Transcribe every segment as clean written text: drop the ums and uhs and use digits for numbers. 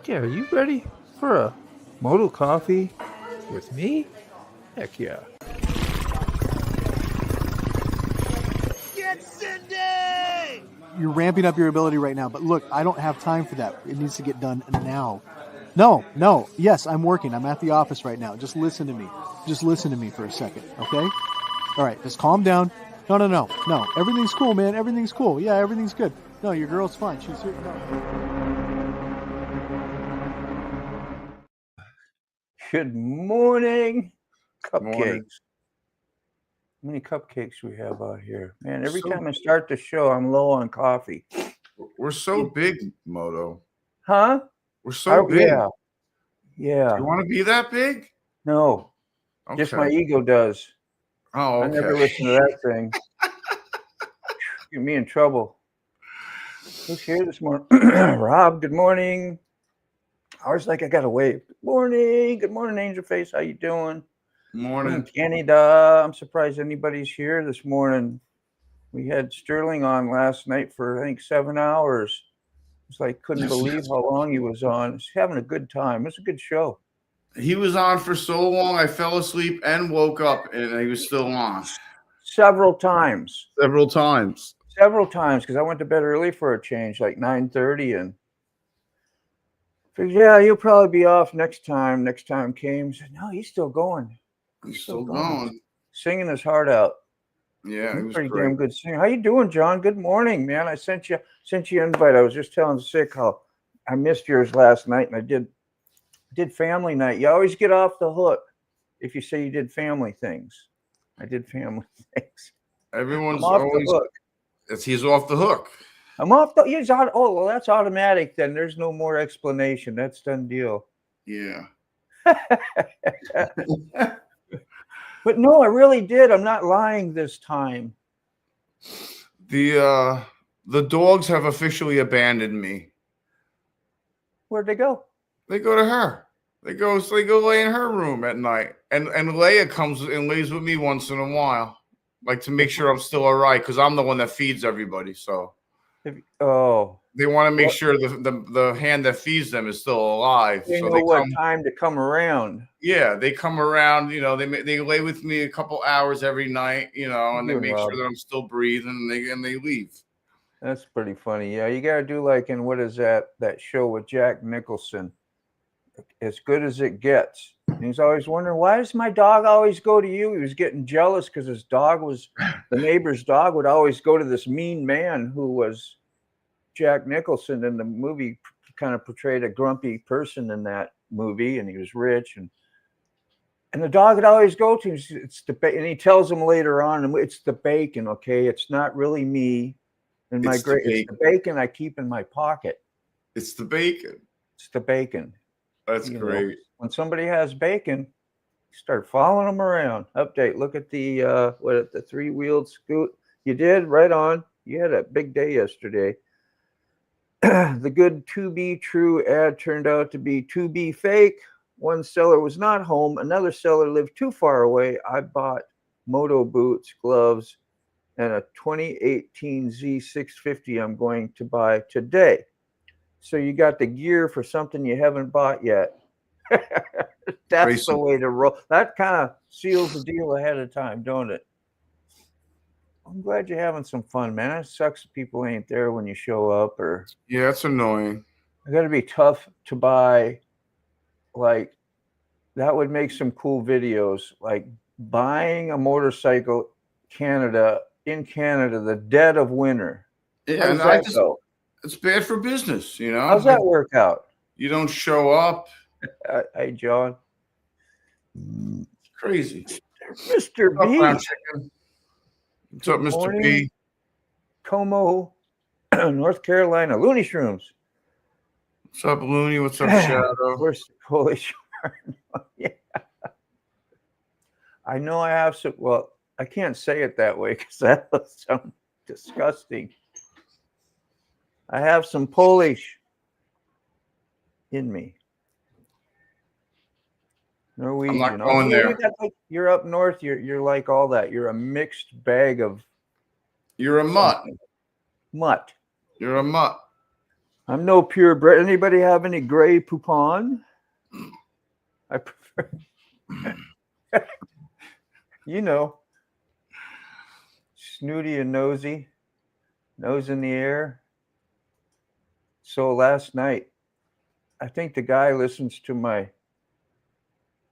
Yeah, are you ready for a Moto coffee with me? Heck yeah. Get Cindy! You're ramping up your ability right now, but look, I don't have time for that. It needs to get done now. No. Yes, I'm working. I'm at the office right now. Just listen to me. Just listen to me for a second, okay? All right, just calm down. No. Everything's cool, man. Everything's cool. Yeah, everything's good. No, your girl's fine. She's here. No. Good morning, cupcakes. Morning. How many cupcakes we have out here? Man, every time I start the show, I'm low on coffee. We're so big, Moto. Huh? We're so big. Yeah. Do you want to be that big? No. Okay. Just my ego does. Oh, okay. I never listen to that thing. Get me in trouble. Who's here this morning? Rob, good morning. I always like I got to wave. Good morning. Good morning, Angel Face. How you doing? Morning. Canada. I'm surprised anybody's here this morning. We had Sterling on last night for, I think, 7 hours. It's like, couldn't believe how long he was on. He's having a good time. It was a good show. He was on for so long, I fell asleep and woke up, and he was still on. Several times. Several times, because I went to bed early for a change, like 9:30, and figured, yeah, you'll probably be off next time. Next time came. Said, no, he's still going. He's still going. Singing his heart out. Yeah, it was pretty great. damn good singer. How you doing, John? Good morning, man. I sent you an invite. I was just telling Sick how I missed yours last night, and I did family night. You always get off the hook if you say you did family things. I did family things. Everyone's off always the hook. He's off the hook. I'm off the. He's on. Oh, well, that's automatic. Then there's no more explanation. That's done deal. Yeah. But no, I really did. I'm not lying this time. The dogs have officially abandoned me. Where'd they go? They go to her. They go lay in her room at night. And Leia comes and lays with me once in a while, like to make sure I'm still all right, because I'm the one that feeds everybody. So they want to make sure the hand that feeds them is still alive. They so know what time to come around. Yeah, they come around. You know, they lay with me a couple hours every night. You know, and they make sure that I'm still breathing, and they leave. That's pretty funny. Yeah, you got to do like in what is that show with Jack Nicholson, As Good as It Gets. And he's always wondering, why does my dog always go to you? He was getting jealous because his dog the neighbor's dog would always go to this mean man who was Jack Nicholson. In the movie, kind of portrayed a grumpy person in that movie, and he was rich, and the dog would always go to him. It's the and he tells him later on, it's the bacon, okay? It's not really me. And it's the bacon I keep in my pocket. It's the bacon. It's the bacon. That's great. When somebody has bacon, start following them around. Update. Look at the the 3-wheeled scoot. You did right on. You had a big day yesterday. The good to be true ad turned out to be to be fake. One seller was not home. Another seller lived too far away. I bought moto boots, gloves, and a 2018 Z650 I'm going to buy today. So you got the gear for something you haven't bought yet. That's the way to roll. That kind of seals the deal ahead of time, don't it? I'm glad you're having some fun, man. It sucks if people ain't there when you show up. Yeah, it's annoying. It got to be tough to buy. Like, that would make some cool videos. Like buying a motorcycle in Canada, the dead of winter. Yeah, and it's bad for business, you know. How's that work out? You don't show up. Hey, John. It's crazy. Mr. B. What's up, Mr. B? Como, North Carolina. Looney Shrooms. What's up, Looney? What's up, Shadow? Where's Polish? Yeah. I know I have some. Well, I can't say it that way because that sounds disgusting. I have some Polish in me. Norwegian. I'm not going there. You're up north. You're like all that. You're a mixed bag of. You're a mutt. Mutt. You're a mutt. I'm no purebred. Anybody have any gray poupon? I prefer, you know, snooty and nosy, nose in the air. So last night, I think the guy listens to my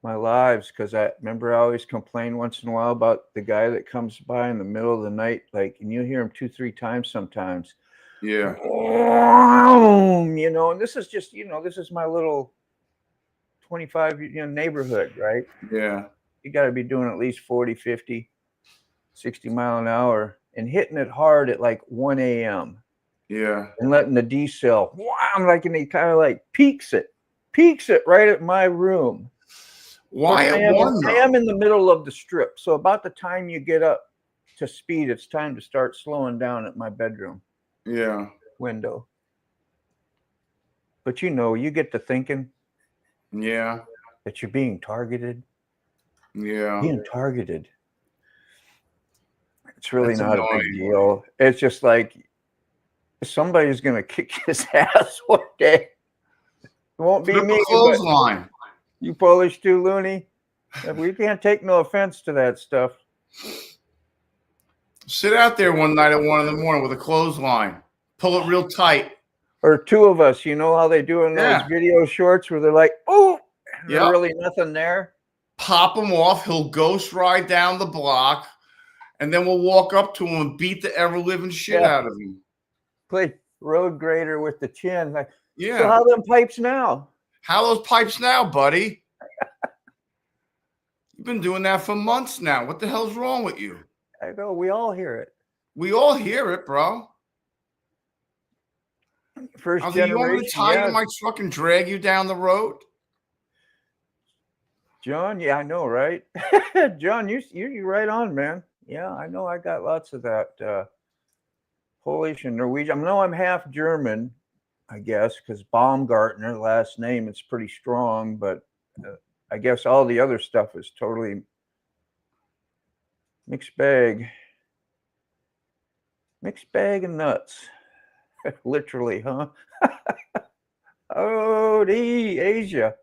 lives because I remember I always complain once in a while about the guy that comes by in the middle of the night, like, and you hear him 2-3 times sometimes. Yeah. And this is just, this is my little 25 neighborhood, right? Yeah. You got to be doing at least 40, 50, 60 mile an hour and hitting it hard at like 1 a.m. Yeah. and letting the D cell, wham, like, and he kind of like peaks it right at my room. Why I am in the middle of the strip. So about the time you get up to speed, it's time to start slowing down at my bedroom window. But you get to thinking that you're being targeted. Yeah. Being targeted. It's really That's not a big annoying. deal. It's just like somebody's going to kick his ass one day. It won't be me. Clothesline. You Polish too, Looney? We can't take no offense to that stuff. Sit out there one night at 1 a.m. with a clothesline. Pull it real tight. Or two of us, you know how they do in those video shorts where they're like, oh, there's really nothing there. Pop him off. He'll ghost ride down the block, and then we'll walk up to him and beat the ever-living shit out of him. Play road grader with the chin. Like, yeah. So how them pipes now? How those pipes now, buddy? You've been doing that for months now. What the hell's wrong with you? I go, we all hear it. We all hear it, bro. First generation. You want me to tie you to my truck and drag you down the road? John, yeah, I know, right? John, you're right on, man. Yeah, I know. I got lots of that Polish and Norwegian. I know I'm half German, I guess, because Baumgartner, last name, it's pretty strong, but I guess all the other stuff is totally mixed bag. Mixed bag of nuts. Literally, huh? Oh, Asia.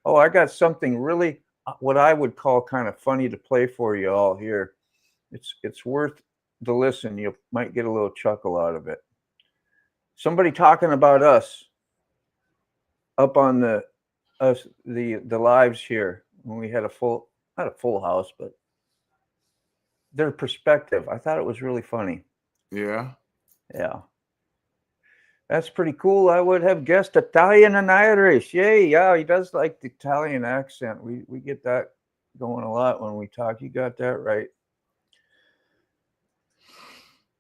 Oh, I got something really, what I would call kind of funny to play for you all here. It's worth the listen. You might get a little chuckle out of it. Somebody talking about us up on the lives here when we had not a full house, but their perspective. I thought it was really funny. Yeah. Yeah. That's pretty cool. I would have guessed Italian and Irish. Yay. Yeah, he does like the Italian accent. We get that going a lot when we talk. You got that right.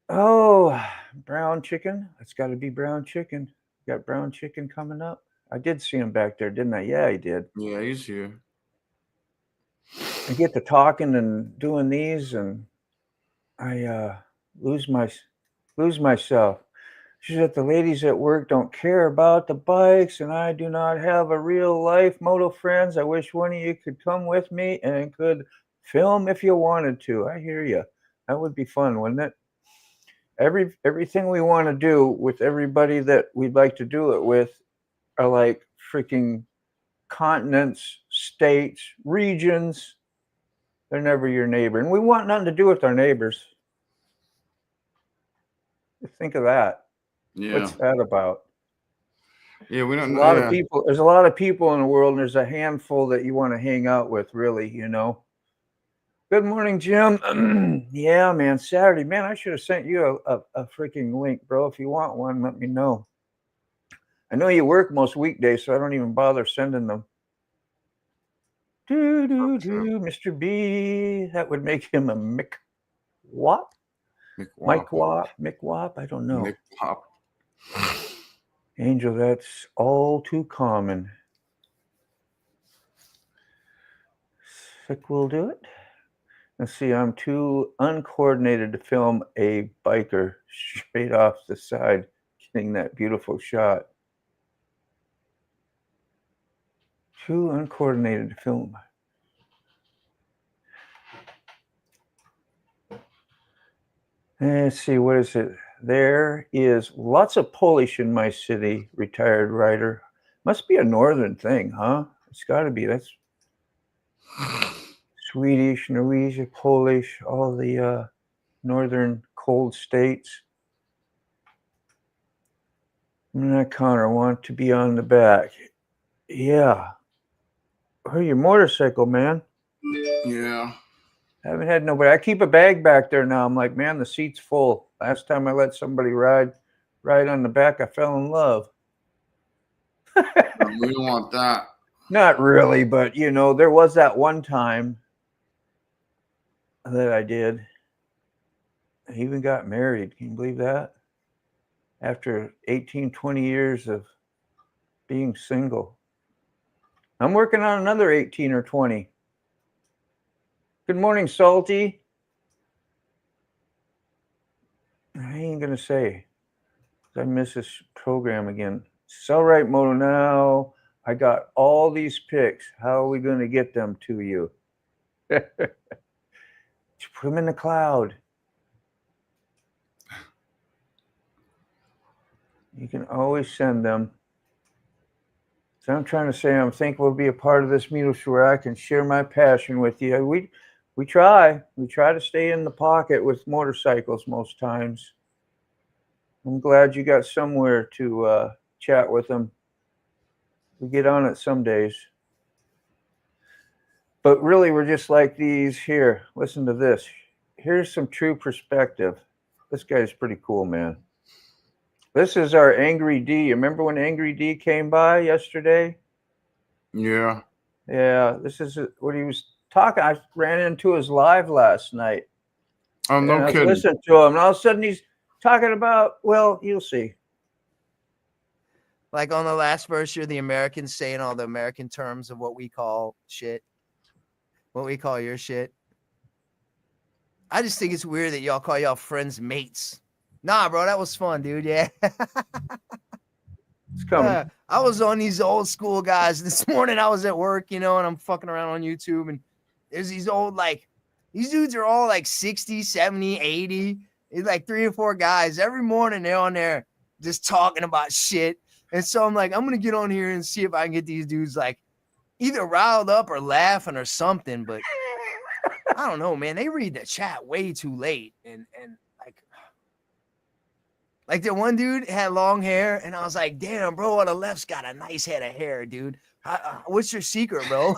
Oh, brown chicken. It's got to be brown chicken. Got brown chicken coming up. I did see him back there, didn't I? Yeah, he did. Yeah, he's here. I get to talking and doing these, and I lose myself. She said the ladies at work don't care about the bikes, and I do not have a real life moto friends. I wish one of you could come with me and could film if you wanted to. I hear you. That would be fun, wouldn't it? Everything we want to do with everybody that we'd like to do it with are like freaking continents, states, regions. They're never your neighbor, and we want nothing to do with our neighbors. Think of that. Yeah. What's that about? Yeah, we don't know. A lot of people. There's a lot of people in the world, and there's a handful that you want to hang out with, really, Good morning, Jim. Yeah, man, Saturday. Man, I should have sent you a freaking link, bro. If you want one, let me know. I know you work most weekdays, so I don't even bother sending them. Mr. B. That would make him a Mick-wop? Mick-wop? I don't know. Mick-wop. Angel, that's all too common. Sick will do it. Let's see, I'm too uncoordinated to film a biker straight off the side, getting that beautiful shot. Too uncoordinated to film. Let's see, what is it? There is lots of Polish in my city, retired writer. Must be a northern thing, huh? It's got to be. That's Swedish, Norwegian, Polish, all the northern cold states. Connor want to be on the back. Yeah. Oh, your motorcycle, man. Yeah. I haven't had nobody. I keep a bag back there now. I'm like, man, the seat's full. Last time I let somebody ride on the back, I fell in love. We don't want that. Not really, but there was that one time that I did. I even got married. Can you believe that? After 18, 20 years of being single. I'm working on another 18 or 20. Good morning, Salty. I ain't going to say. I miss this program again. It's all right, Moto. Now I got all these pics. How are we going to get them to you? Just put them in the cloud. You can always send them. So I'm trying to say I'm thankful to be a part of this meetup where I can share my passion with you. We try to stay in the pocket with motorcycles most times. I'm glad you got somewhere to chat with them. We get on it some days. But really, we're just like these here. Listen to this. Here's some true perspective. This guy's pretty cool, man. This is our Angry D. Remember when Angry D came by yesterday? Yeah. Yeah, this is what he was talking. I ran into his live last night. Oh, no I was kidding. listening to him, and all of a sudden he's talking about, well, you'll see. Like on the last verse, you're the Americans saying all the American terms of what we call shit. What we call your shit. I just think it's weird that y'all call y'all friends mates. Nah, bro, that was fun, dude. Yeah. It's coming. I was on these old school guys this morning. I was at work, and I'm fucking around on YouTube, and there's these old, these dudes are all like 60, 70, 80. It's like 3 or 4 guys. Every morning they're on there just talking about shit. And so I'm like, I'm going to get on here and see if I can get these dudes either riled up or laughing or something. But I don't know, man. They read the chat way too late. And like the one dude had long hair, and I was like, damn, bro, on the left's got a nice head of hair, dude. What's your secret, bro?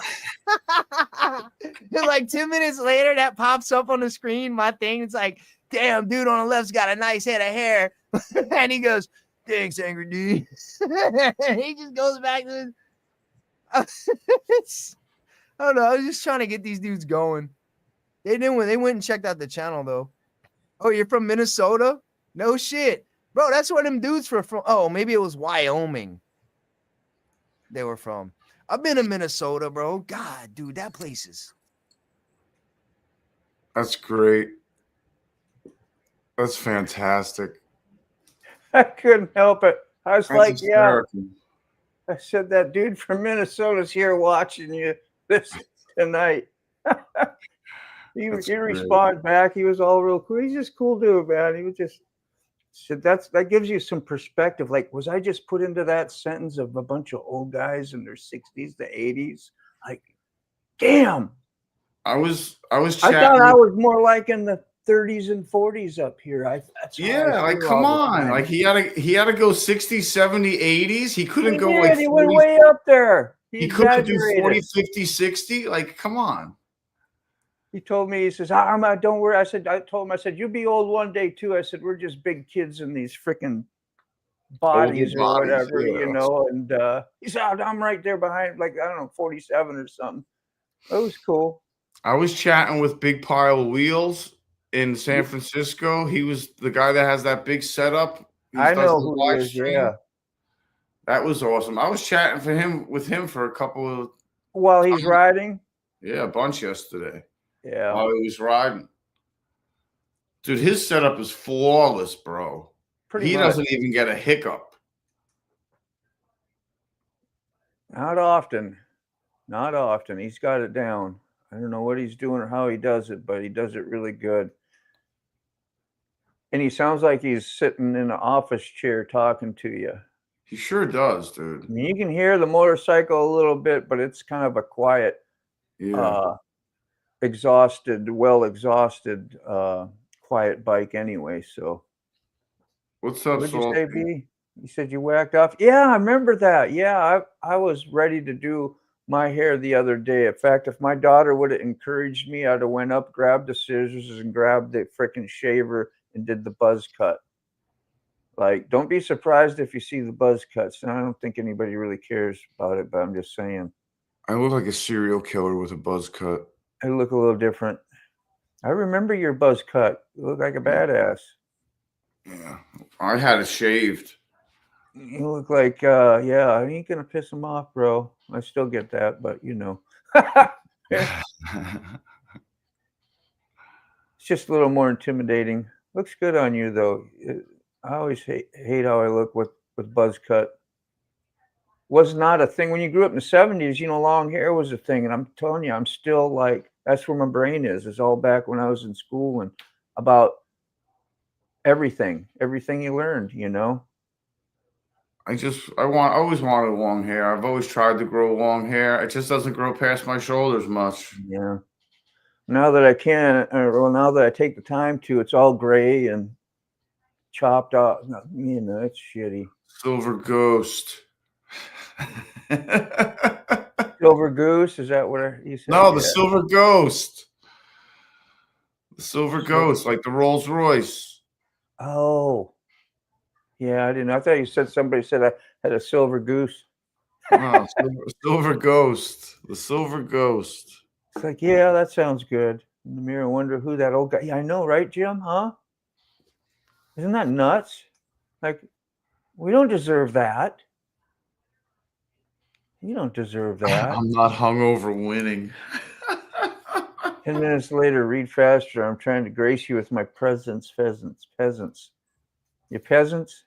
And like 2 minutes later, that pops up on the screen, my thing. It's like, damn, dude on the left's got a nice head of hair. And he goes, thanks, Angry D. He just goes back to I don't know. I was just trying to get these dudes going. They went and checked out the channel, though. Oh, you're from Minnesota? No shit. Bro, that's where them dudes were from. Oh, maybe it was Wyoming they were from. I've been to Minnesota, bro. God, dude, that place is... That's great. That's fantastic. I couldn't help it. I was That's like, hysterical. yeah. I said, that dude from Minnesota's here watching you this tonight. He responded back. He was all real cool. He's just cool dude, man. He was just... said that gives you some perspective. Like, was I just put into that sentence of a bunch of old guys in their 60s to 80s? Like, damn. I was I chatting. thought I was more like in the 30s and 40s up here. Come on. Like he had to go 60, 70, 80s. He couldn't go like 40. He went way up there. He couldn't do 40, 50, 60. Like, come on. He told me, he says, don't worry. I told him, you'll be old one day too. I said, we're just big kids in these freaking bodies or whatever, yeah. And he said, I'm right there behind, 47 or something. It was cool. I was chatting with Big Pile of Wheels in San Francisco. He was the guy that has that big setup. I know who he is, yeah. That was awesome. I was chatting with him for a couple of... While he's riding? Yeah, a bunch yesterday. Yeah. While he was riding. Dude, his setup is flawless, bro. He doesn't even get a hiccup. Not often. Not often. He's got it down. I don't know what he's doing or how he does it, but he does it really good. And he sounds like he's sitting in an office chair talking to you. He sure does, dude. I mean, you can hear the motorcycle a little bit, but it's kind of a quiet, exhausted, quiet bike anyway. So, what's up, what'd you say, Salty? B? You said you whacked off? Yeah, I remember that. Yeah, I was ready to do my hair the other day. In fact, if my daughter would have encouraged me, I'd have went up, grabbed the scissors, and grabbed the freaking shaver and did the buzz cut. Like, don't be surprised if you see the buzz cuts. And I don't think anybody really cares about it, but I'm just saying. I look like a serial killer with a buzz cut. I look a little different. I remember your buzz cut. You look like a badass. Yeah, I had it shaved. You look like, yeah, I ain't gonna piss him off, bro. I still get that, but you know. It's just a little more intimidating. Looks good on you, though. I always hate how I look with buzz cut. Was not a thing when you grew up in the 70s. You know, long hair was a thing, and I'm telling you, I'm still like, that's where my brain is. It's all back when I was in school and about everything you learned. You know. I always wanted long hair. I've always tried to grow long hair. It just doesn't grow past my shoulders much. Yeah. Now that I can, well, now that I take the time to, it's all gray and chopped off. You know, it's shitty. Silver Ghost. Silver Goose, is that what you said? No, the Silver Ghost. The Silver Ghost, like the Rolls Royce. Oh. Yeah, I didn't. I thought you said somebody said I had a silver goose. No, Silver Ghost. The Silver Ghost. It's like, yeah, that sounds good. In the mirror, wonder who that old guy. Yeah, I know, right, Jim? Huh? Isn't that nuts? Like, we don't deserve that. You don't deserve that. I'm not hungover winning. 10 minutes later, read faster. I'm trying to grace you with my presence, peasants. You peasants?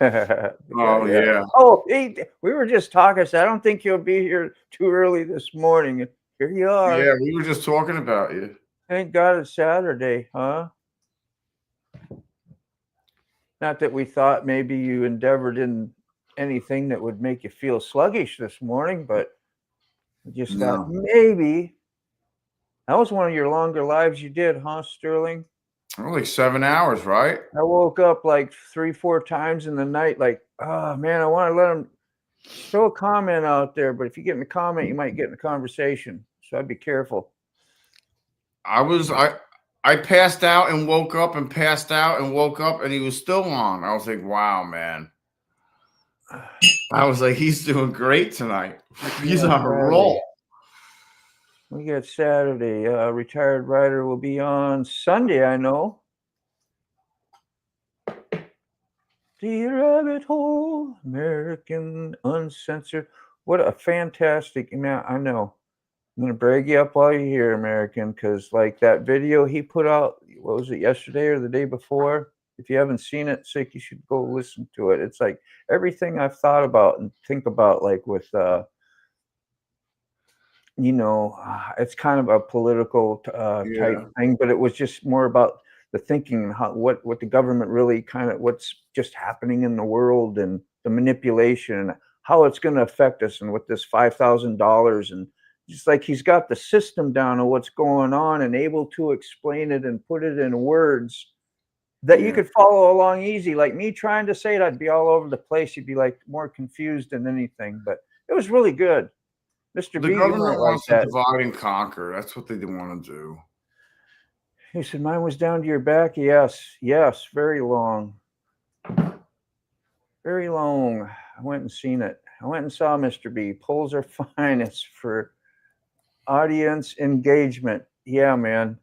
Yeah. Oh, hey, we were just talking. So I don't think you'll be here too early this morning. And here you are. Yeah, we were just talking about you. Thank God it's Saturday, huh? Not that we thought maybe you endeavored in anything that would make you feel sluggish this morning, but just thought maybe. That was one of your longer lives you did, huh, Sterling? Like 7 hours, right? I woke up like 3-4 times in the night, like, oh man, I want to let them throw a comment out there, but if you get in the comment, you might get in the conversation. So I'd be careful. I passed out and woke up and passed out and woke up, and he was still on. I was like, wow, man. I was like, he's doing great tonight. He's on a roll. We got Saturday. Retired writer will be on Sunday, I know. The Rabbit Hole, American Uncensored. What a fantastic, man. I know. I'm going to brag you up while you're here, American, because like that video he put out, what was it, yesterday or the day before? If you haven't seen it, Sick, you should go listen to it. It's like everything I've thought about and think about, like with, you know, it's kind of a political type thing, but it was just more about the thinking and how what the government really kind of what's just happening in the world and the manipulation and how it's going to affect us and with this $5,000 and just like he's got the system down of what's going on and able to explain it and put it in words that you could follow along easy. Like me trying to say it, I'd be all over the place. You'd be like more confused than anything, but it was really good. Mr. The B, government wants to divide and conquer. That's what they want to do. He said, mine was down to your back. Yes, very long. Very long. I went and seen it. I went and saw Mr. B. Polls are fine. It's for audience engagement. Yeah, man.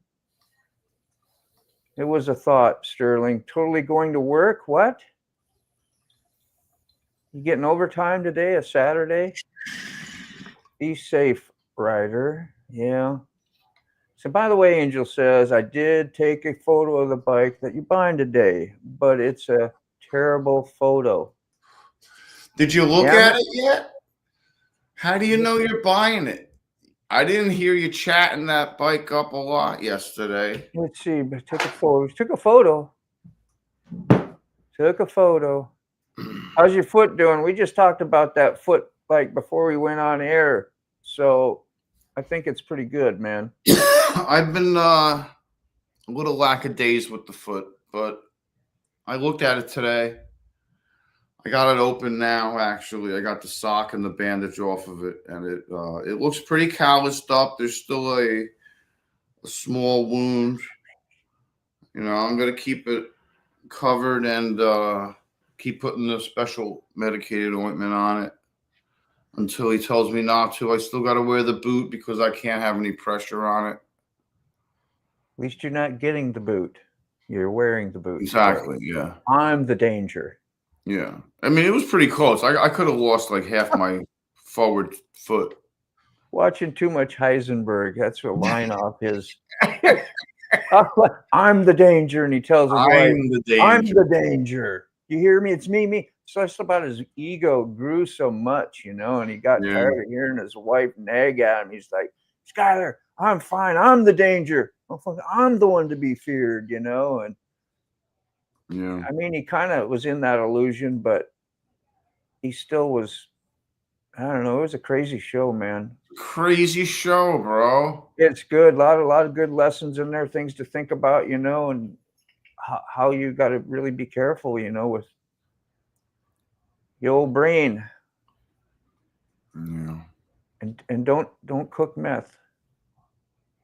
It was a thought, Sterling. Totally going to work? What? You getting overtime today, a Saturday? Be safe, Ryder. Yeah. So, by the way, Angel says, I did take a photo of the bike that you're buying today, but it's a terrible photo. Did you look at it yet? How do you know you're buying it? I didn't hear you chatting that bike up a lot yesterday. Let's see, but took a photo. Took a photo. Took a photo. How's your foot doing? We just talked about that foot like before we went on air. So I think it's pretty good, man. I've been a little lackadaisical with the foot, but I looked at it today. I got it open now, actually. I got the sock and the bandage off of it, and it looks pretty calloused up. There's still a small wound. You know, I'm going to keep it covered and keep putting the special medicated ointment on it until he tells me not to. I still got to wear the boot because I can't have any pressure on it. At least you're not getting the boot. You're wearing the boot. Exactly, yeah. I'm the danger. Yeah. I mean, it was pretty close. I could have lost like half my forward foot. Watching too much Heisenberg. That's a line off his. I'm the danger, and he tells his wife, I'm the danger. I'm the danger. You hear me? It's me. So it's about his ego grew so much, you know, and he got tired of hearing his wife nag at him. He's like, Skylar, I'm fine. I'm the danger. I'm the one to be feared, you know, and I mean, he kind of was in that illusion, but he still was. I don't know. It was a crazy show, man. Crazy show, bro. It's good. A lot of good lessons in there, things to think about, you know, and how you got to really be careful, you know, with the old brain. Yeah. And don't cook meth.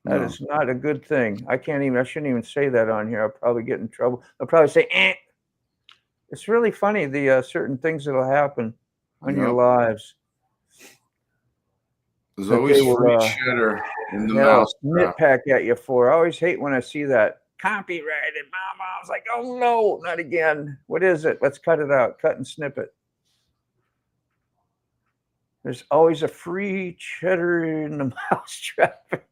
That is not a good thing. I shouldn't even say that on here. I'll probably get in trouble. I'll probably say, It's really funny, the certain things that'll happen on your lives. There's always free cheddar in the mouse. Nitpack at you for. I always hate when I see that. Copyrighted, mama. I was like, oh no, not again. What is it? Let's cut it out. Cut and snip it. There's always a free cheddar in the mousetrap.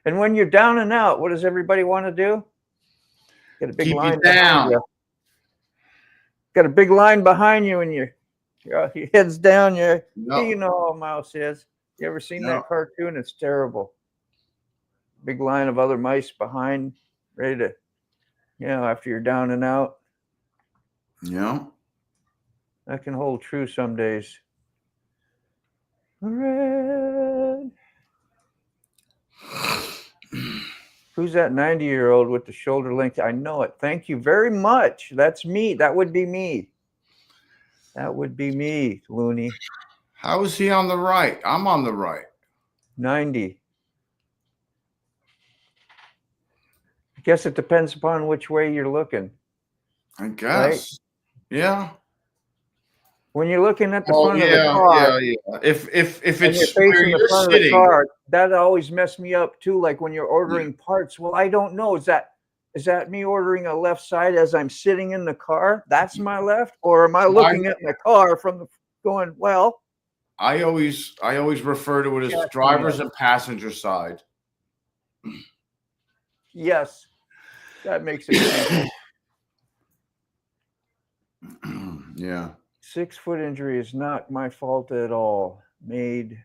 And when you're down and out, what does everybody want to do? Get a big line behind you. Got a big line behind you, and your head's down. You know how a mouse is. You ever seen that cartoon? It's terrible. Big line of other mice behind, ready to, after you're down and out. Yeah. That can hold true some days. Red. Who's that 90-year-old with the shoulder length? I know it. Thank you very much. That's me. That would be me. That would be me, Looney. How is he on the right? I'm on the right. 90. I guess it depends upon which way you're looking. I guess. Right? Yeah. When you're looking at the front of the car, If it's you're facing the front of the car, that always messed me up too. Like when you're ordering parts, well, I don't know. Is that me ordering a left side as I'm sitting in the car? That's my left, or am I looking at my car from the going? Well, I always refer to it as driver's and passenger side. Yes, that makes it easy. Yeah. 6-foot injury is not my fault at all. Made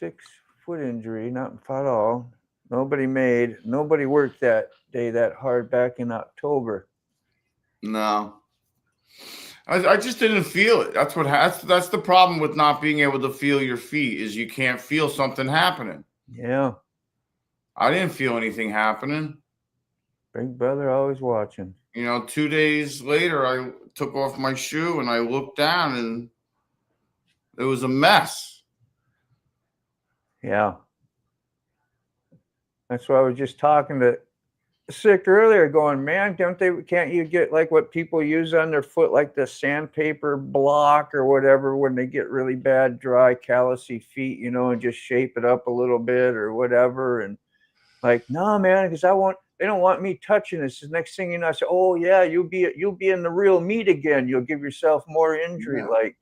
6-foot injury, not at all. Nobody worked that day that hard back in October. No. I just didn't feel it. That's the problem with not being able to feel your feet is you can't feel something happening. Yeah. I didn't feel anything happening. Big brother always watching. 2 days later, I took off my shoe and I looked down and it was a mess. Yeah. That's why I was just talking to Sick earlier going, man, can't you get like what people use on their foot, like the sandpaper block or whatever, when they get really bad, dry, callousy feet, and just shape it up a little bit or whatever. And like, no, man, because they don't want me touching this. The next thing you know, I say, oh yeah, you'll be in the real meat again. You'll give yourself more injury. Yeah. Like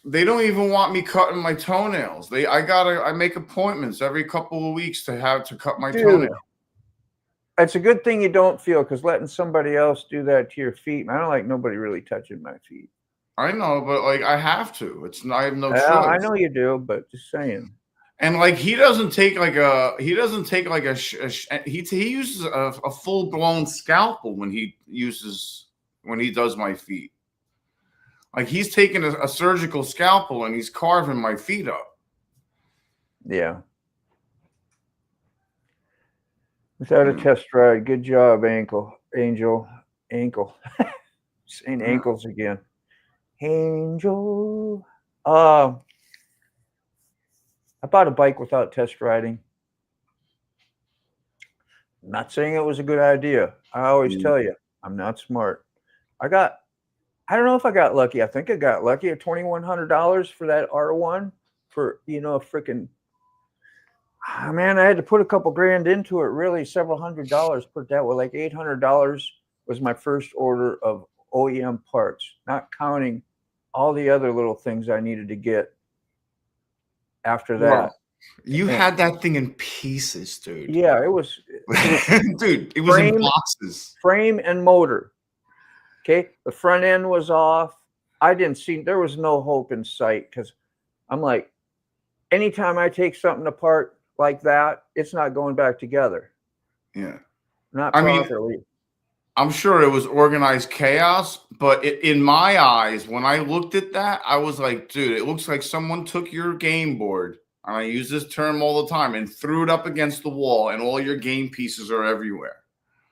they don't even want me cutting my toenails. I make appointments every couple of weeks to cut my toenail. It's a good thing you don't feel, because letting somebody else do that to your feet, I don't like nobody really touching my feet. I know, but like I have to. It's not. I have no Yeah, I choice. know you do, but just saying. And like he doesn't take like a he uses a full blown scalpel when he does my feet. Like he's taking a surgical scalpel and he's carving my feet up. Yeah. Without a test ride, good job, Angel. Saying ankles again. Angel. I bought a bike without test riding. I'm not saying it was a good idea. I always tell you, I'm not smart. I don't know if I got lucky. I think I got lucky at $2,100 for that R1 for, a freaking, man, I had to put a couple grand into it, really, several $100s, put that way, like $800 was my first order of OEM parts, not counting all the other little things I needed to get after that. Wow. You had that thing in pieces, dude. Yeah, it was dude, it was in boxes. Frame and motor. Okay, the front end was off. There was no hope in sight because I'm like, anytime I take something apart like that, it's not going back together. Yeah. Not properly. I'm sure it was organized chaos, but in my eyes, when I looked at that, I was like, dude, it looks like someone took your game board, and I use this term all the time, and threw it up against the wall, and all your game pieces are everywhere.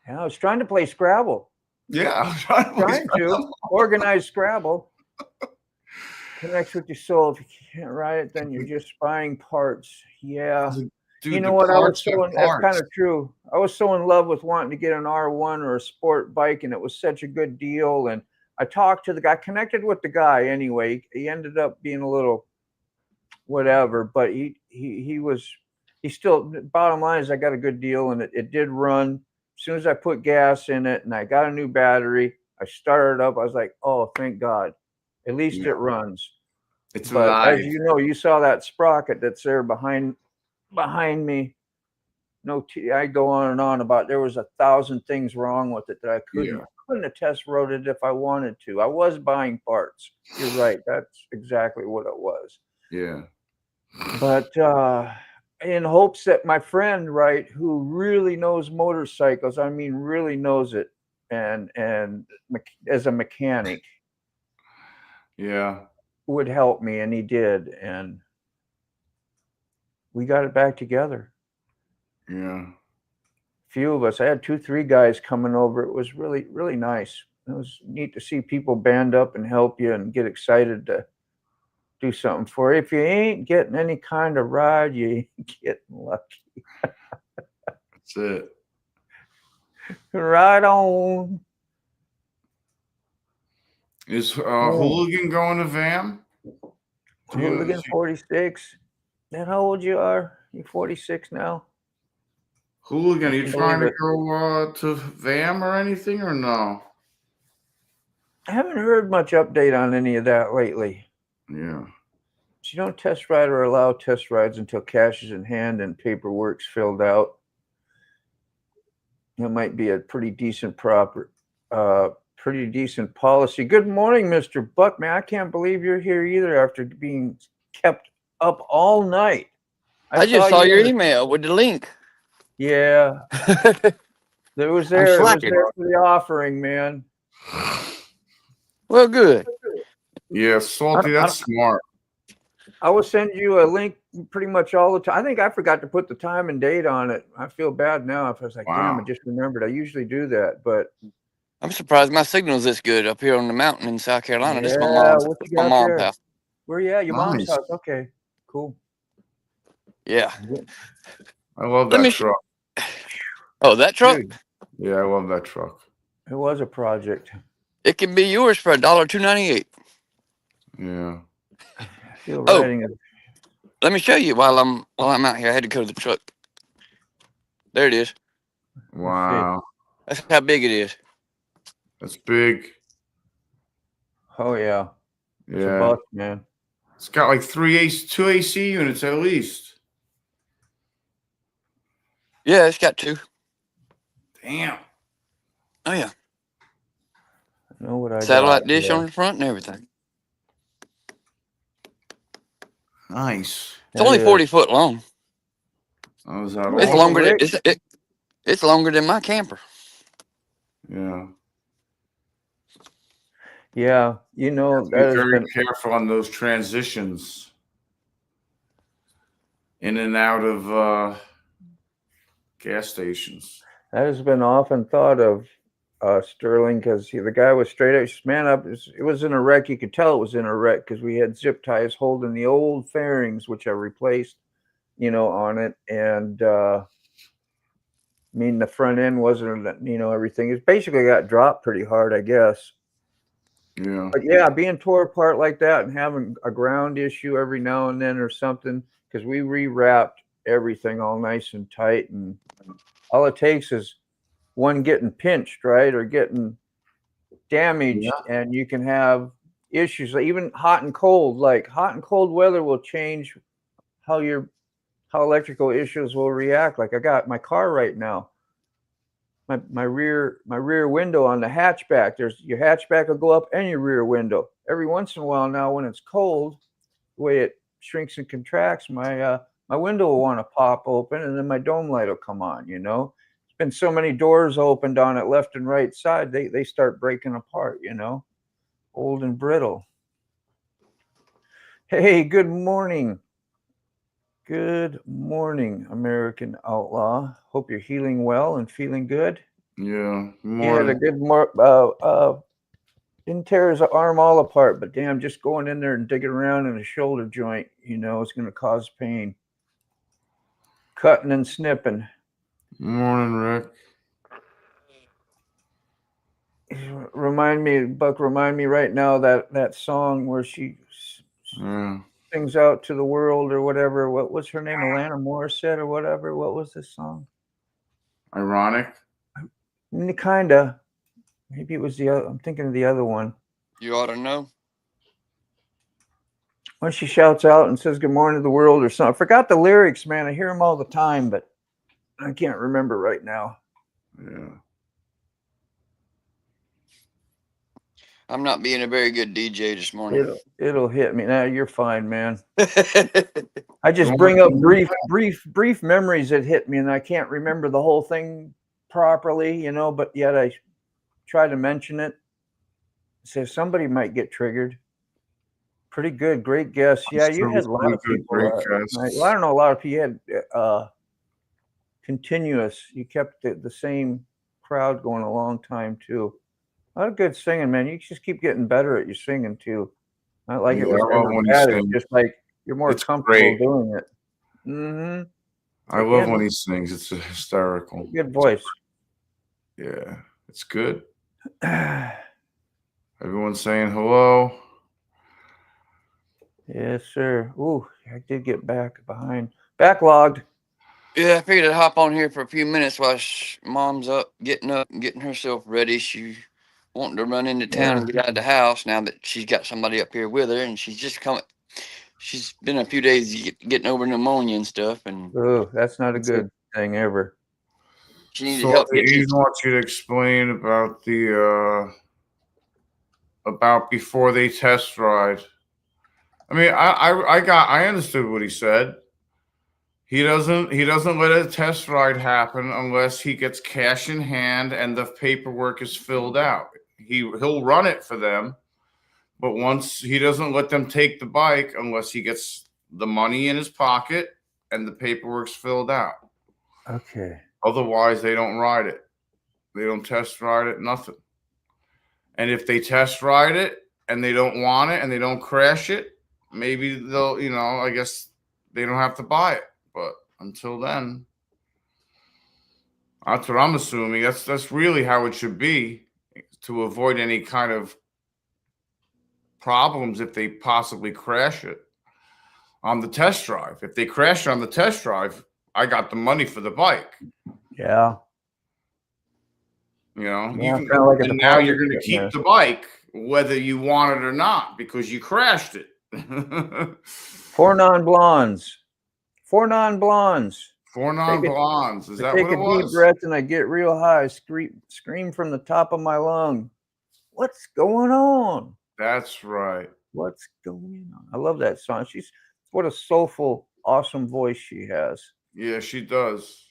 Yeah, I was trying to play Scrabble. Yeah, I was trying to organize Scrabble. Connects with your soul. If you can't write it, then you're just buying parts. Yeah. Dude, you know what? That's kind of true. I was so in love with wanting to get an R1 or a sport bike, and it was such a good deal. And I talked to the guy, connected with the guy anyway. He ended up being a little whatever, but he still, bottom line is I got a good deal, and it did run. As soon as I put gas in it and I got a new battery, I started up. I was like, oh, thank God. At least it runs. It's but alive. As you know, you saw that sprocket that's there behind me. I go on and on about there was 1,000 things wrong with it that I couldn't have test rode it if I wanted to. I was buying parts. You're right. That's exactly what it was. Yeah. But in hopes that my friend, right, who really knows motorcycles, I mean, really knows it, and as a mechanic, would help me, and he did, and we got it back together. Yeah. Few of us. I had 2-3 guys coming over. It was really, really nice. It was neat to see people band up and help you and get excited to do something for you. If you ain't getting any kind of ride, you ain't getting lucky. That's it. Right on. Is Hooligan going to VAM? Hooligan 46. Then how old you are? You 46 now? Hooligan, are you trying to go to VAM or anything, or no? I haven't heard much update on any of that lately. Yeah. You don't test ride or allow test rides until cash is in hand and paperwork's filled out. That might be a pretty decent policy. Good morning, Mr. Buck. Man, I can't believe you're here either after being kept up all night. I just saw your email with the link. Yeah. It was there for the offering, man. Well, good. Yeah, Salty, that's smart. I will send you a link pretty much all the time. I think I forgot to put the time and date on it. I feel bad now if I was like, damn, I just remembered. I usually do that, but I'm surprised my signal's this good up here on the mountain in South Carolina. Yeah, this is my mom's house. Where you at? Your mom's house. Okay, cool. Yeah. I love that truck. Oh, that truck? Dude. Yeah, I love that truck. It was a project. It can be yours for $1.298. Yeah. Let me show you while I'm out here. I had to go to the truck. There it is. Wow. That's how big it is. That's big. Oh yeah. It's a buck, man. It's got like 2 AC units at least. Yeah, it's got 2. Damn. Oh yeah. I know what I Satellite dish on the front and everything. Nice. It's only That 40 is. foot long. Oh, is that It's all? longer than Rick? it's longer than my camper. Yeah. Yeah, you know, Be that has very been careful on those transitions in and out of gas stations. often thought of, Sterling, because the guy was straight up, man up. It was in a wreck. You could tell it was in a wreck because we had zip ties holding the old fairings, which I replaced, on it. And I mean, the front end wasn't, everything. It basically got dropped pretty hard, I guess. Yeah. But yeah, being tore apart like that and having a ground issue every now and then or something, because we rewrapped everything all nice and tight, and all it takes is one getting pinched, right, or getting damaged, and you can have issues. Even hot and cold, like hot and cold weather will change how electrical issues will react. Like I got my car right now. My rear window on the hatchback. There's your hatchback will go up and your rear window. Every once in a while now, when it's cold, the way it shrinks and contracts, my window will want to pop open, and then my dome light will come on. It's been so many doors opened on it left and right side, they start breaking apart. Old and brittle. Hey, good morning. Good morning, American Outlaw. Hope you're healing well and feeling good. Yeah. He had a good didn't tear his arm all apart, but damn, just going in there and digging around in a shoulder joint, it's going to cause pain. Cutting and snipping. Morning, Rick. Remind me right now that song where she sings out to the world or whatever. What was her name? Alanis Morissette or whatever. What was this song? Ironic. Kinda. Maybe it was the other. I'm thinking of the other one. You ought to know. When she shouts out and says "Good morning to the world" or something. I forgot the lyrics, man. I hear them all the time, but I can't remember right now. Yeah. I'm not being a very good DJ this morning. It'll hit me. Now you're fine, man. I just bring up brief memories that hit me, and I can't remember the whole thing properly, but yet I try to mention it. So somebody might get triggered. Pretty good, great guess. Yeah, you had a lot of people. Well, I don't know, a lot of people. You had continuous. You kept the same crowd going a long time too. A lot of good singing, man. You just keep getting better at your singing too. Not like it was ever bad. It's just like you're more comfortable doing it. Mm-hmm. I love when he sings. It's hysterical. Good voice. Yeah, it's good. Everyone's saying hello. Yes, sir. Ooh, I did get backlogged. Yeah, I figured I'd hop on here for a few minutes while Mom's up, getting herself ready. She wanting to run into town and get out of the house now that she's got somebody up here with her, and she's just coming. She's been a few days getting over pneumonia and stuff, and that's not a good thing ever. She needed help. He wants you to explain about the about before they test ride. I mean, I understood what he said. He doesn't let a test ride happen unless he gets cash in hand and the paperwork is filled out. He'll run it for them, but once he doesn't let them take the bike unless he gets the money in his pocket and the paperwork's filled out. Okay. Otherwise, they don't ride it. They don't test ride it, nothing. And if they test ride it and they don't want it and they don't crash it, maybe they'll, I guess they don't have to buy it. But until then, that's what I'm assuming. That's really how it should be, to avoid any kind of problems if they possibly crash it on the test drive. If they crash it on the test drive, I got the money for the bike. Yeah. And now you're going to keep the bike whether you want it or not because you crashed it. Four non-blondes. Is that take what it was? Take a deep breath and I get real high. Scream from the top of my lung. What's going on? That's right. What's going on? I love that song. what a soulful, awesome voice she has. Yeah, she does.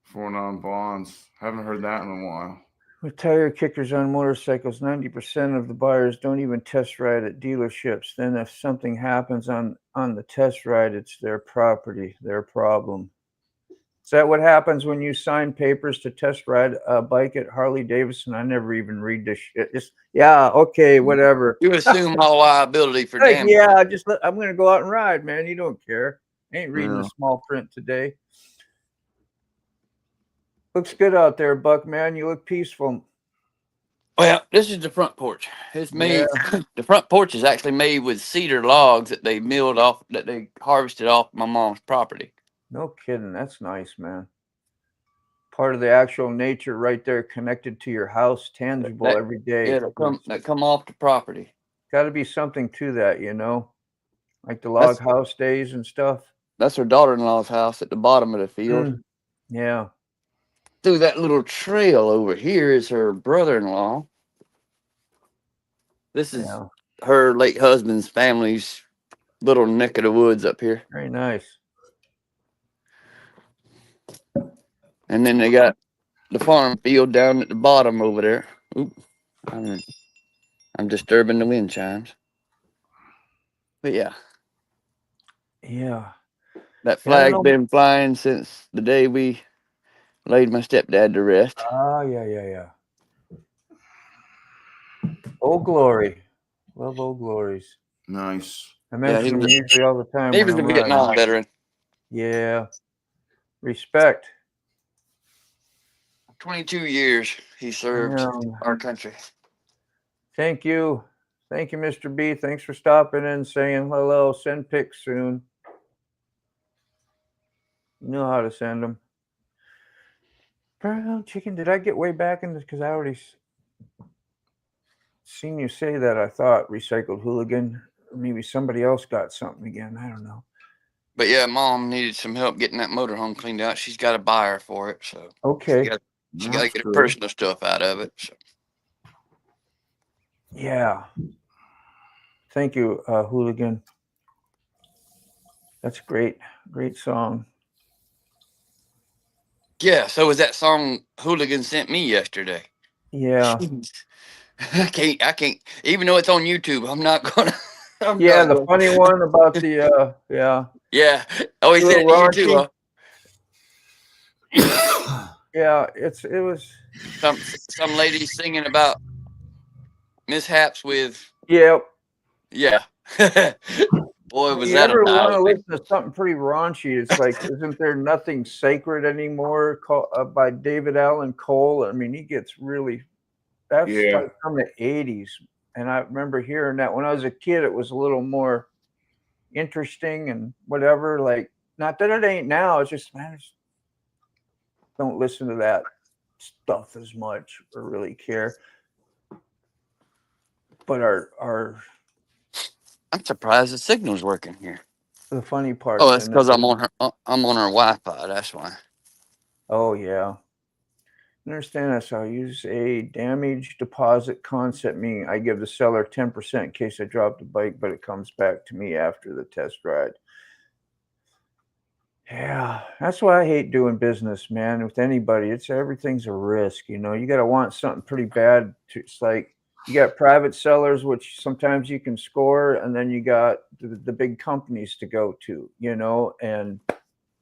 For non-bonds. Haven't heard that in a while. With tire kickers on motorcycles, 90% of the buyers don't even test ride at dealerships. Then if something happens on the test ride, it's their property, their problem. Is that what happens when you sign papers to test ride a bike at Harley Davidson? I never even read this shit. Just, yeah, okay, whatever. You assume all liability for Like, damage. yeah, I'm going to go out and ride, man. You don't care. Ain't reading Yeah. the small print today. Looks good out there, Buck, man. You look peaceful. Well, this is the front porch. It's made. The front porch is actually made with cedar logs that they milled off, that they harvested off my mom's property. No kidding. That's nice, man. Part of the actual nature right there, connected to your house, tangible That- every day. Yeah, that come off the property. Got to be something to that, you know, like the log house days and stuff. That's her daughter-in-law's house at the bottom of the field. Yeah. Through that little trail over here is her brother-in-law. This is Yeah. her late husband's family's little neck of the woods up here. Very nice. And then they got the farm field down at the bottom over there. Oop, I'm disturbing the wind chimes. But yeah, Yeah. that flag's been flying since the day we laid my stepdad to rest. Ah, yeah. Old Glory. Love Old Glories. Nice. I mention them usually all the time. He was a Vietnam veteran. Yeah. Respect. 22 years he served our country. Thank you. Thank you, Mr. B. Thanks for stopping in, saying hello. Send pics soon. You know how to send them. Brown chicken. Did I get way back in this? Because I already seen you say that. I thought recycled hooligan. Or maybe somebody else got something again. I don't know. But yeah, Mom needed some help getting that motorhome cleaned out. She's got a buyer for it, so okay. She got to get her personal stuff out of it. So. Yeah. Thank you, Hooligan. That's great. Great song. Yeah, so was that song Hooligan sent me yesterday. Yeah. I can't, even though it's on YouTube, I'm not gonna. The funny one about the, yeah. Yeah. Oh, he said it to you too, Yeah, it was. Some lady singing about mishaps with. Yep. Yeah. Boy, was you that ever a want to listen to something pretty raunchy? It's like, isn't there nothing sacred anymore? By David Allan Cole. I mean, he gets really. That's like from the 80s, and I remember hearing that when I was a kid. It was a little more interesting and whatever. Like, not that it ain't now. It's just, man, don't listen to that stuff as much or really care. But I'm surprised the signal's working here. The funny part. Oh, that's because I'm on her Wi-Fi. That's why. Oh yeah. Understand this. I'll use a damage deposit concept, meaning I give the seller 10% in case I drop the bike, but it comes back to me after the test ride. Yeah, that's why I hate doing business, man, with anybody. Everything's a risk, you know. You got to want something pretty bad. It's like you got private sellers, which sometimes you can score, and then you got the big companies to go to, you know, and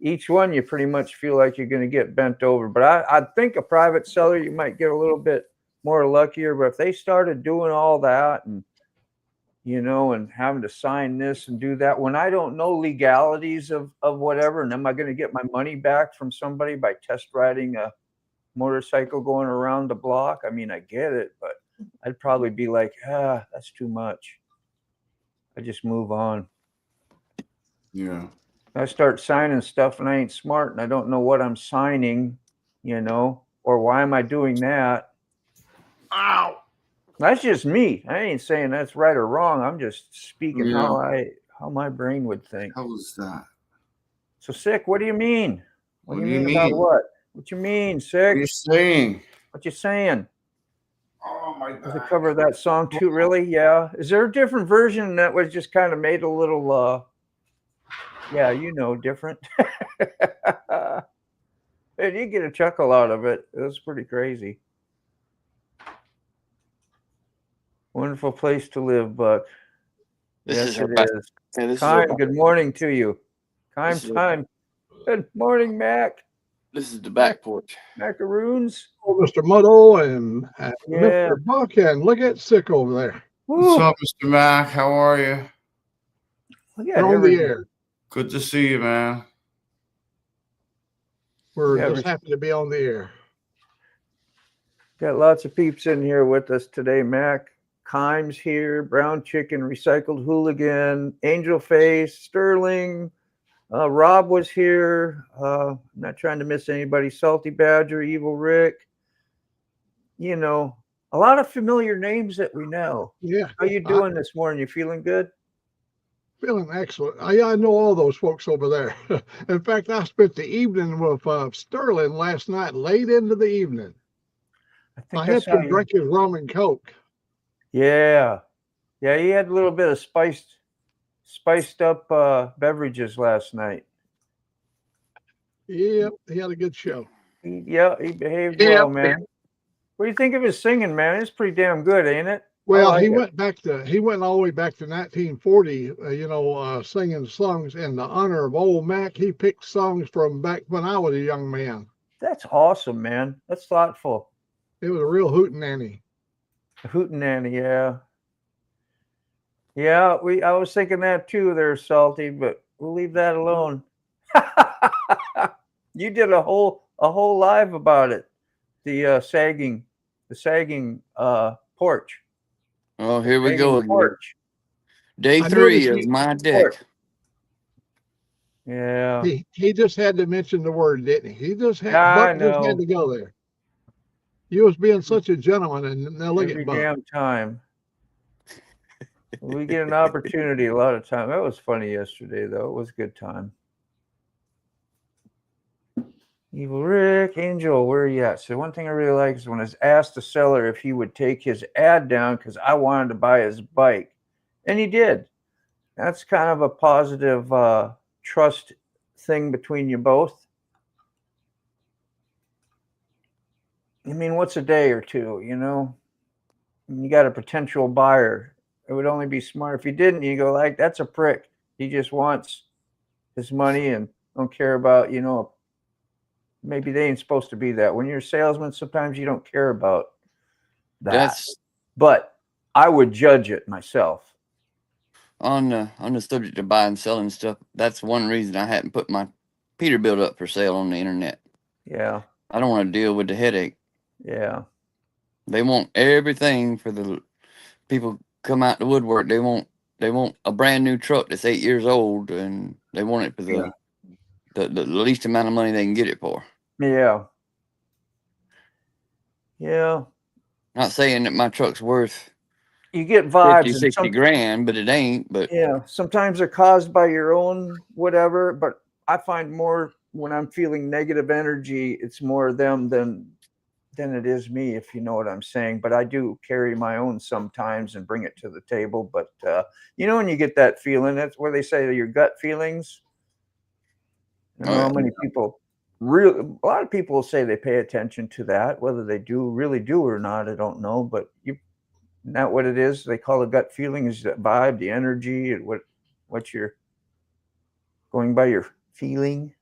each one you pretty much feel like you're going to get bent over. But I think a private seller, you might get a little bit more luckier. But if they started doing all that and, you know, and having to sign this and do that, when I don't know legalities of whatever, and am I going to get my money back from somebody by test riding a motorcycle going around the block? I mean, I get it, but I'd probably be like, that's too much. I just move on. Yeah. I start signing stuff and I ain't smart and I don't know what I'm signing, you know, or why am I doing that? Ow. That's just me. I ain't saying that's right or wrong. I'm just speaking how my brain would think. How was that? So Sick, what do you mean? What do you mean about what? What you mean, Sick? What are you saying? What you saying? Oh, my Does it cover that song too? Really? Yeah. Is there a different version that was just kind of made a little, yeah, different? And you get a chuckle out of it. It was pretty crazy. Wonderful place to live, Buck. This Yes, is her it back. is. Yeah, this is her Time, good morning to you. This is- Time. Good morning, Mac. This is the back porch. Macaroons. Oh, Mr. Muddle and Yeah. Mr. Buck, and look at Sick over there. What's Woo. up, Mr. Mac? How are you? Look at We're on the everybody. air. Good to see you, man. We're Yeah, just happy to be on the air. Got lots of peeps in here with us today, Mac. Kimes here, Brown Chicken, Recycled Hooligan, Angel Face, Sterling. Rob was here. I'm not trying to miss anybody. Salty Badger, Evil Rick. A lot of familiar names that we know. Yeah. How you doing this morning? You feeling good? Feeling excellent. I know all those folks over there. In fact, I spent the evening with Sterling last night, late into the evening. I had to drink his rum and Coke. Yeah. Yeah, he had a little bit of spiced up beverages last night. Yep, he had a good show. He behaved well, man. What do you think of his singing, man? It's pretty damn good, ain't it? Well, like he went all the way back to 1940, singing songs in the honor of old Mac. He picked songs from back when I was a young man. That's awesome, man. That's thoughtful. It was a real hootenanny. Hootenanny, yeah. Yeah, I was thinking that too there, Salty, but we'll leave that alone. You did a whole live about it. The sagging porch. Oh, here we go again. Porch. Day 3 of my deck. Yeah. He just had to mention the word, didn't he? He just had I Buck just had to go there. He was being such a gentleman, and now look Every at Buck. damn time. We get an opportunity a lot of time. That was funny yesterday, though. It was a good time. Evil Rick, Angel, where are you at? So one thing I really like is when I was asked the seller if he would take his ad down because I wanted to buy his bike. And he did. That's kind of a positive trust thing between you both. I mean, what's a day or two, You got a potential buyer. It would only be smart if you didn't. You go like, that's a prick. He just wants his money and don't care about, maybe they ain't supposed to be that. When you're a salesman, sometimes you don't care about that. But I would judge it myself. On the subject of buying and selling stuff, that's one reason I hadn't put my Peterbilt up for sale on the internet. Yeah. I don't want to deal with the headache. Yeah. They want everything for the people come out the woodwork. They want a brand new truck that's 8 years old, and they want it for the least amount of money they can get it for. Yeah. Yeah. Not saying that my truck's worth you get vibes 50, 60 grand, but it ain't. But yeah, sometimes they're caused by your own whatever. But I find more when I'm feeling negative energy, it's more them than it is me, if you know what I'm saying. But I do carry my own sometimes and bring it to the table. But when you get that feeling, that's where they say your gut feelings. I don't know how many people a lot of people will say they pay attention to that. Whether they really do or not, I don't know. But not what it is. They call a gut feeling is that vibe, the energy, and what you're going by your feeling.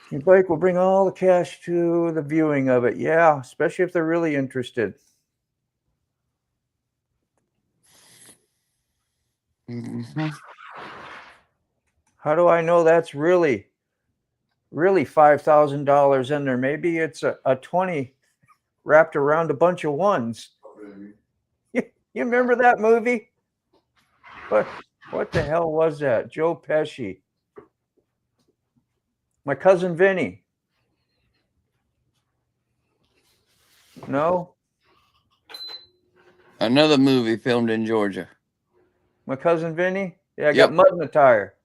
Your bike will bring all the cash to the viewing of it. Yeah, especially if they're really interested. mm-hmm. How do I know that's really $5,000 in there? Maybe it's a 20 wrapped around a bunch of ones. You remember that movie? What the hell was that? Joe Pesci. My Cousin Vinny. No? Another movie filmed in Georgia. My Cousin Vinny? Yeah, I got mud in the tire.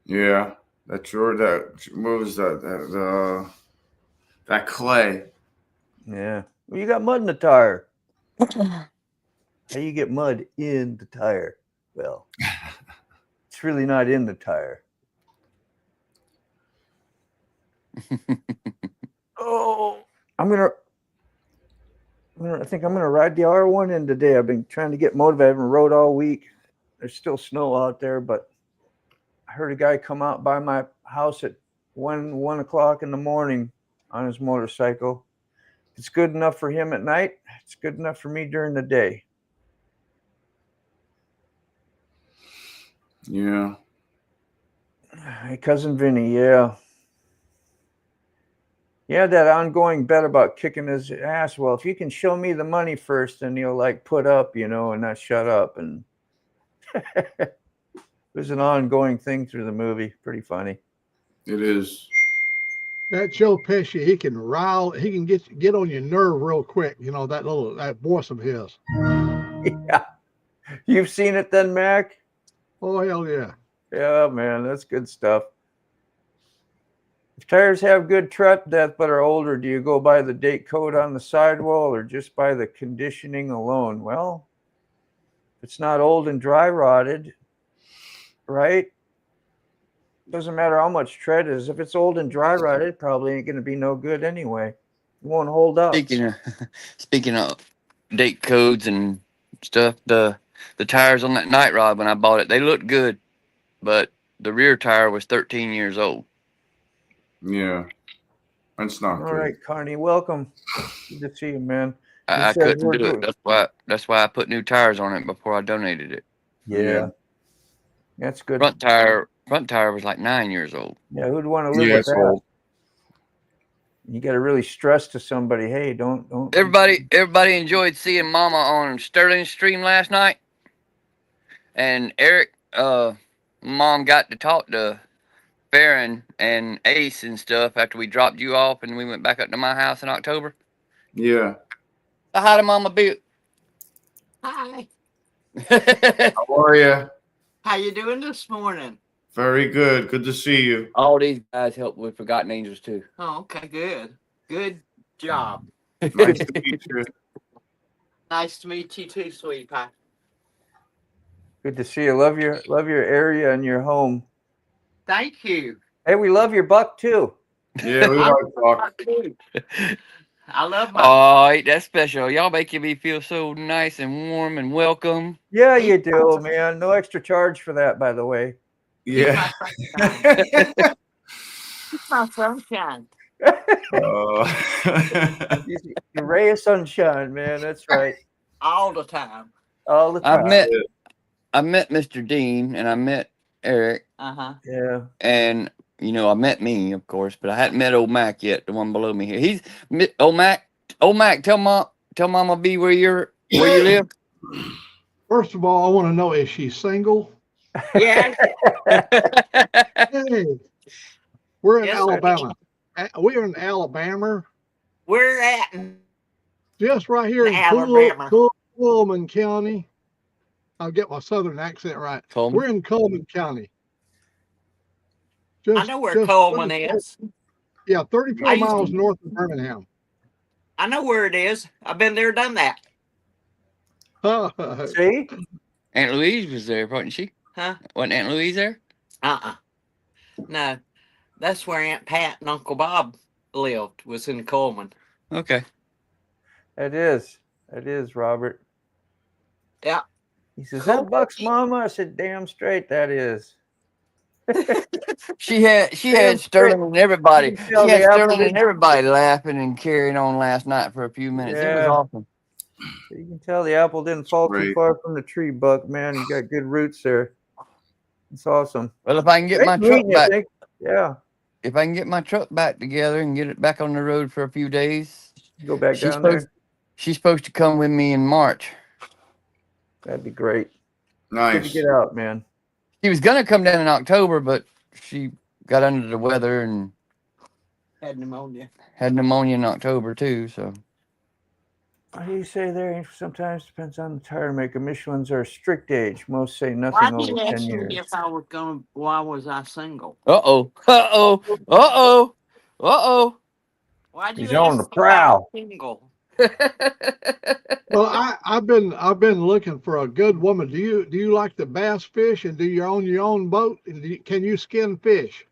Yeah, that Clay. Yeah. Well, you got mud in the tire. How you get mud in the tire? Well, it's really not in the tire. Oh, I think I'm gonna ride the R1 in today. I've been trying to get motivated. I haven't rode all week. There's still snow out there, but I heard a guy come out by my house at 1 o'clock in the morning on his motorcycle. It's good enough for him at night. It's good enough for me during the day. Yeah. Hey, cousin Vinny, yeah. Yeah, that ongoing bet about kicking his ass. Well, if you can show me the money first, then he'll like put up, and not shut up. And it was an ongoing thing through the movie. Pretty funny. It is. That Joe Pesci, he can get on your nerve real quick. That voice of his. Yeah. You've seen it then, Mac? Oh, hell yeah. Yeah, man, that's good stuff. If tires have good tread depth but are older, do you go by the date code on the sidewall or just by the conditioning alone? Well, if it's not old and dry rotted, right? Doesn't matter how much tread is. If it's old and dry rotted, it probably ain't going to be no good anyway. It won't hold up. Speaking of date codes and stuff, the tires on that night rod when I bought it, they looked good, but the rear tire was 13 years old. Yeah. That's not All good. right, Connie, welcome. Good to see you, man. I couldn't do it. That's why I put new tires on it before I donated it. Yeah. That's good. Front tire was like 9 years old. Yeah, who'd want to live with that? Old. You got to really stress to somebody, hey, don't. Everybody enjoyed seeing Mama on Sterling's stream last night, and Eric, Mom got to talk to Farron and Ace and stuff after we dropped you off and we went back up to my house in October. Yeah. So hi to Mama Bill. Hi. How are you? How you doing this morning? Very good. Good to see you. All these guys help with Forgotten Angels too. Oh, okay, good. Good job. Nice to meet you. Nice to meet you too, sweetie pie. Good to see you. Love your area and your home. Thank you. Hey, we love your buck too. Yeah, we like talk. I love my. Oh, ain't that special? Y'all making me feel so nice and warm and welcome. Yeah, you do, man. No extra charge for that, by the way. Yeah. It's my sunshine. Your ray of sunshine, man. That's right. All the time. All the time. I met Mr. Dean and I met Eric. Yeah. And I met me, of course, but I hadn't met old Mac yet, the one below me here. He's old Mac. Old Mac, tell Mama B where you live. First of all, I want to know, is she single? Yeah. Hey, we're in Yes, Alabama. We're in Alabama. We're at Just right here in Alabama. Coleman County. I'll get my southern accent right. Coleman? We're in Coleman County. I know where Coleman is. Yeah, 34 miles north of Birmingham. I know where it is. I've been there, done that. See? Aunt Louise was there, wasn't she? Huh? Wasn't Aunt Louise there? No, that's where Aunt Pat and Uncle Bob lived. Was in Coleman. Okay. It is, Robert. Yeah. He says, that Buck's mama? I said, damn straight that is. She had Sterling and everybody. She had Sterling and everybody laughing and carrying on last night for a few minutes. It was awesome. You can tell the apple didn't fall too far from the tree, Buck, man. You got good roots there. It's awesome. Well, if I can get my truck back, yeah. If I can get my truck back together and get it back on the road for a few days, go back down there. She's supposed to come with me in March. That'd be great. Nice. Good to get out, man. She was gonna come down in October, but she got under the weather and had pneumonia. Had pneumonia in October too. So. What do you say there? Sometimes depends on the tire maker. Michelin's are a strict age. Most say nothing over 10 years. If I was gonna, why was I single? Uh-oh. Why'd you He's on ask the me about prowl. a single? Well, I've been looking for a good woman. Do you like to bass fish and do you own your own boat? And can you skin fish?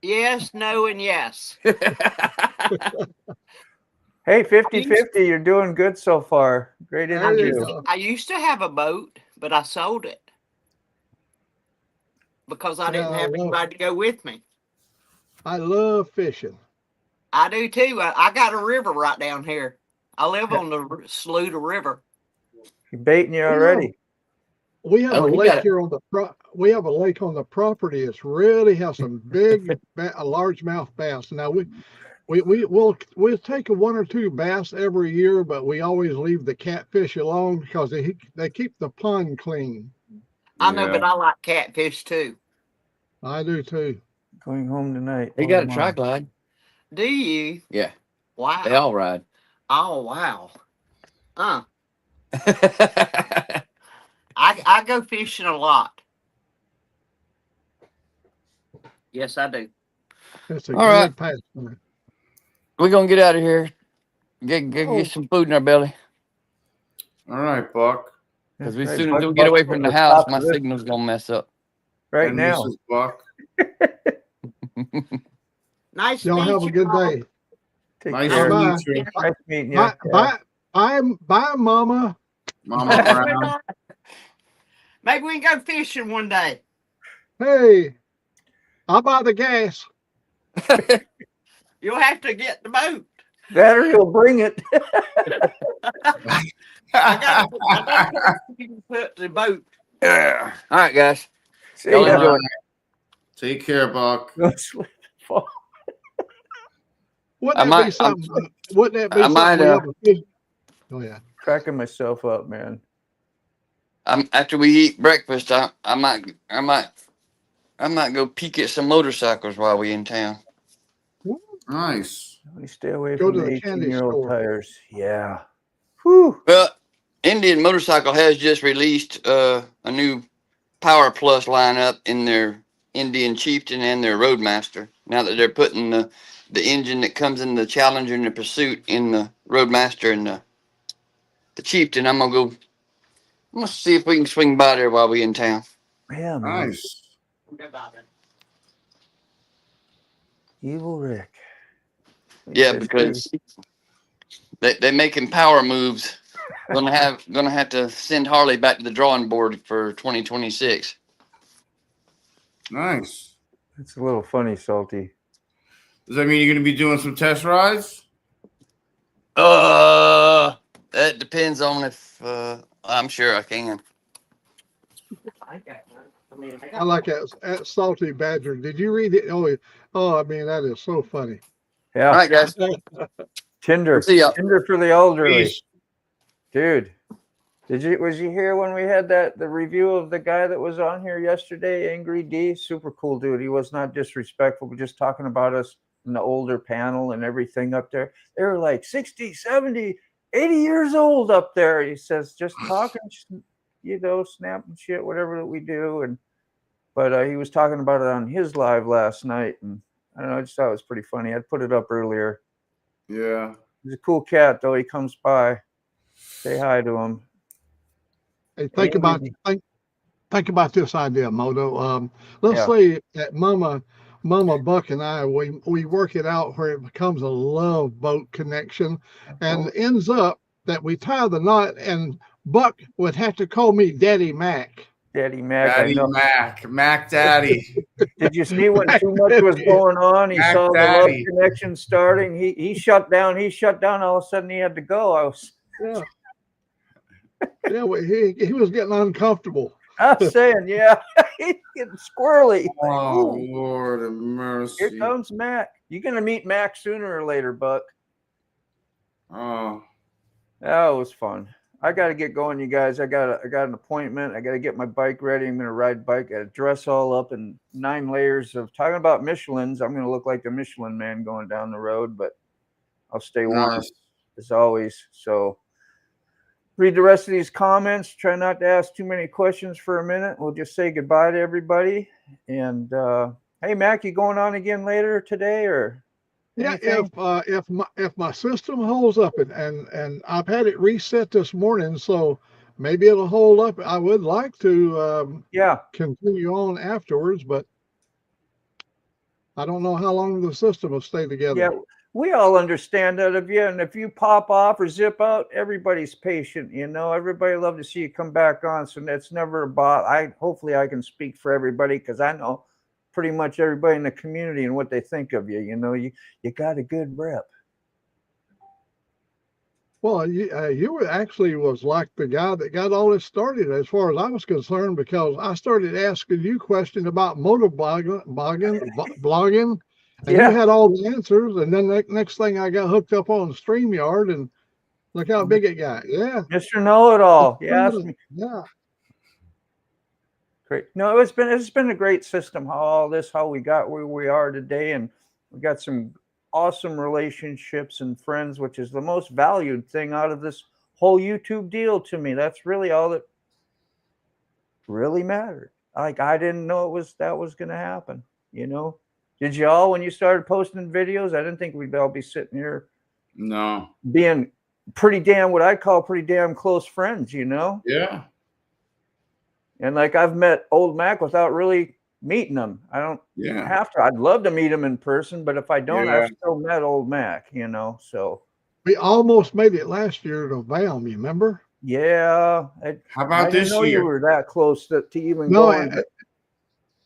Yes, no, and yes. Hey, 50-50, you're doing good so far. Great There you interview. go. I used to have a boat, but I sold it because I didn't Yeah, have anybody to go with me. I love fishing. I do too. I got a river right down here. I live on the Slough River. He's baiting you Yeah. already. We have Oh, a he lake got it. here on we have a lake on the property. It's really has some big, largemouth bass. Now we'll take a 1 or 2 bass every year, but we always leave the catfish alone because they keep the pond clean. I know, Yeah. but I like catfish too. I do too. Going home tonight. He or got a tomorrow. tri-glide. Do you? Yeah, Wow. they all ride. Oh wow. I go fishing a lot. Yes, I do. It's a All right. good pastime. We're gonna get out of here. Get Oh. some food in our belly. All right, Buck. Because That's as right. soon as Buck- we get away Buck's from on the the house, top my of this signal's gonna mess up. right And now. Mrs. Buck. Nice to Y'all meet have a you. good Mama. day. Take Nice care. to Bye-bye. meet you, Nice meeting you. Bye, Mama. Mama Brown. Maybe we can go fishing one day. Hey, I'll buy the gas. You'll have to get the boat. That or he'll bring it. I gotta put the boat. Yeah. All right, guys. See Y'all ya. enjoy. Take care, Buck. Don't slip and fall. Wouldn't I that might- be something? Wouldn't that be I might, something? We have a fish. Oh yeah. Cracking myself up, man. After we eat breakfast, I might go peek at some motorcycles while we in town. Nice. We stay away Go from to the the candy 18-year-old store. tires. Yeah. Whew. Well, Indian Motorcycle has just released a new Power Plus lineup in their Indian Chieftain and their Roadmaster. Now that they're putting the engine that comes in the Challenger and the Pursuit in the Roadmaster and the Chieftain, I'm gonna see if we can swing by there while we in town. Yeah, man. Nice. Evil Rick. Yeah, Says because they making power moves. Gonna have to send Harley back to the drawing board for 2026. Nice. it's a little funny, Salty. Does that mean you're going to be doing some test rides? That depends on if I'm sure I can. I like that salty badger. Did you read it? I mean that is so funny. Yeah. All right, guys. Tinder. We'll see ya. Tinder for the elderly. Peace. Dude. Was you here when we had the review of the guy that was on here yesterday, Angry D? Super cool dude. He was not disrespectful, but just talking about us in the older panel and everything up there. They were like 60, 70, 80 years old up there. He says, just talking, snapping shit, whatever that we do. But he was talking about it on his live last night. And I don't know, I just thought it was pretty funny. I'd put it up earlier. Yeah. He's a cool cat, though. He comes by. Say hi to him. Hey, think about this idea, Moto. Let's say that Mama Buck and I we work it out where it becomes a love boat connection, and ends up that we tie the knot, and Buck would have to call me Daddy Mac. Daddy Mac. Daddy Mac Daddy. Did you see when too much was going on? He saw the love connection starting. He shut down. All of a sudden, he had to go. He was getting uncomfortable. I was saying, yeah, he's getting squirrely. Oh, Lord of mercy. Here comes Mac. You're gonna meet Mac sooner or later, Buck. Oh, that was fun. I got to get going, you guys. I got an appointment. I got to get my bike ready. I'm going to ride bike. I got to dress all up in 9 layers of talking about Michelins. I'm going to look like the Michelin man going down the road, but I'll stay warm as always. So read the rest of these comments. Try not to ask too many questions for a minute. We'll just say goodbye to everybody. And hey, Mac, you going on again later today or? Yeah, Anything? if my system holds up and I've had it reset this morning, so maybe it'll hold up. I would like to Yeah. continue on afterwards, but I don't know how long the system will stay together. Yeah, we all understand that of you. And if you pop off or zip out, everybody's patient. Everybody love to see you come back on. So that's never about. Hopefully I can speak for everybody because I know pretty much everybody in the community and what they think of you. You got a good rep. Well, you were actually was like the guy that got all this started, as far as I was concerned, because I started asking you questions about motor blogging, and you had all the answers. And then next thing, I got hooked up on StreamYard, and look how big it got. Yeah, Mr. Know-It-All. Yeah. Great. No, it's been a great system. How we got where we are today, and we got some awesome relationships and friends, which is the most valued thing out of this whole YouTube deal to me. That's really all that really mattered. Like, I didn't know that was going to happen. Did y'all, when you started posting videos? I didn't think we'd all be sitting here. No. Being what I'd call pretty damn close friends. Yeah. And like, I've met old Mac without really meeting him. I don't have to. I'd love to meet him in person, but if I don't, I've still met old Mac, so. We almost made it last year to VAM, you remember? Yeah. How about this year? You were that close to even going. No,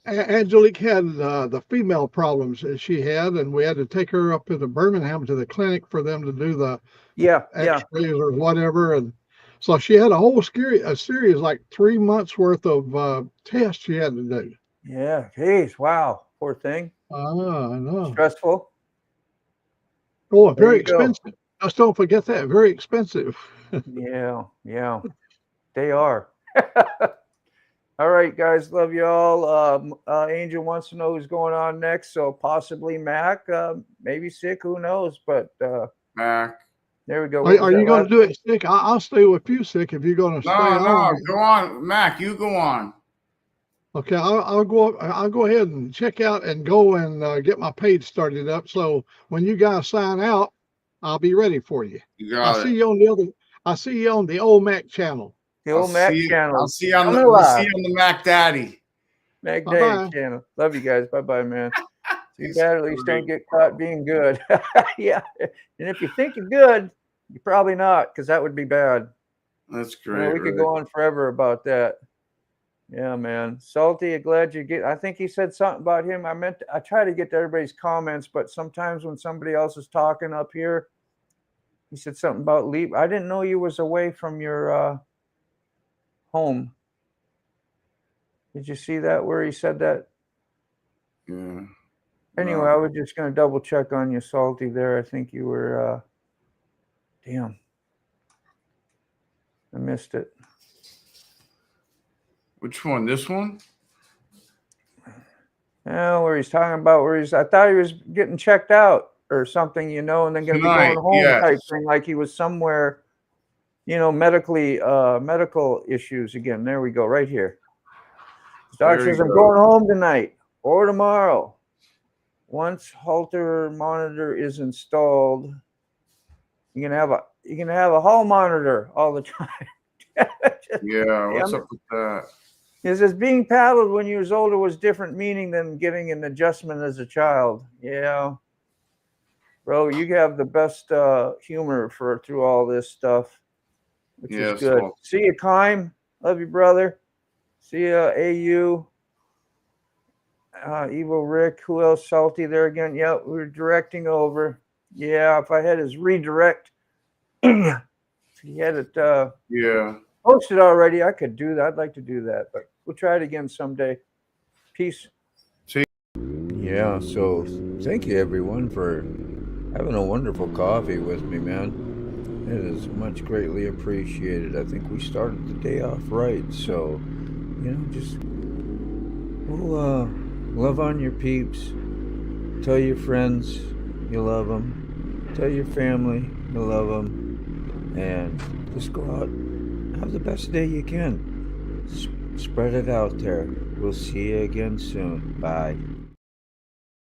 Angelique had the female problems that she had, and we had to take her up to Birmingham to the clinic for them to do the x-rays or whatever. And so she had a series, like 3 months worth of tests she had to do. Yeah. Geez. Wow. Poor thing. I know. Stressful. Oh, very expensive. Just don't forget that. Very expensive. Yeah. They are. All right, guys. Love you all. Angel wants to know who's going on next. So possibly Mac, maybe Sick. Who knows? But Mac. There we go. Are you going to do it, Sick? I'll stay with you, Sick, if you're going to stay on. No, go on. Mac, you go on. Okay, I'll go ahead and check out and go and get my page started up. So when you guys sign out, I'll be ready for you. I see you on the old Mac channel. The old Mac channel. I'll see you on the Mac Daddy. Mac Daddy channel. Love you guys. Bye-bye, man. Too bad at least don't get caught being good. Yeah. And if you think you're good, you're probably not, because that would be bad. That's great. We could go on forever about that. Yeah, man. Salty, glad you get. I think he said something about him. I try to get to everybody's comments, but sometimes when somebody else is talking up here, he said something about leave. I didn't know you was away from your home. Did you see that where he said that? Yeah. Anyway, I was just going to double check on you, Salty, there. I think you were, damn. I missed it. Which one? This one? Yeah, where he's talking about I thought he was getting checked out or something, and then going to be going home type thing, like he was somewhere, medical issues again. There we go, right here. The doctor says, I'm going home tonight or tomorrow. Once Holter monitor is installed, you can have a hall monitor all the time. What's up with that? It says being paddled when you was older was different meaning than getting an adjustment as a child. Yeah. Bro, you have the best humor through all this stuff, which is good. So. See you, Kime. Love you, brother. See you, AU. Evil Rick. Who else? Salty there again. Yep, we're directing over. Yeah, if I had his redirect, if he had it posted already, I could do that. I'd like to do that, but we'll try it again someday. Peace. See. Yeah, so thank you everyone for having a wonderful coffee with me, man. It is much greatly appreciated. I think we started the day off right, so just love on your peeps. Tell your friends you love them. Tell your family you love them, and just go out. Have the best day you can. Spread it out there. We'll see you again soon. Bye.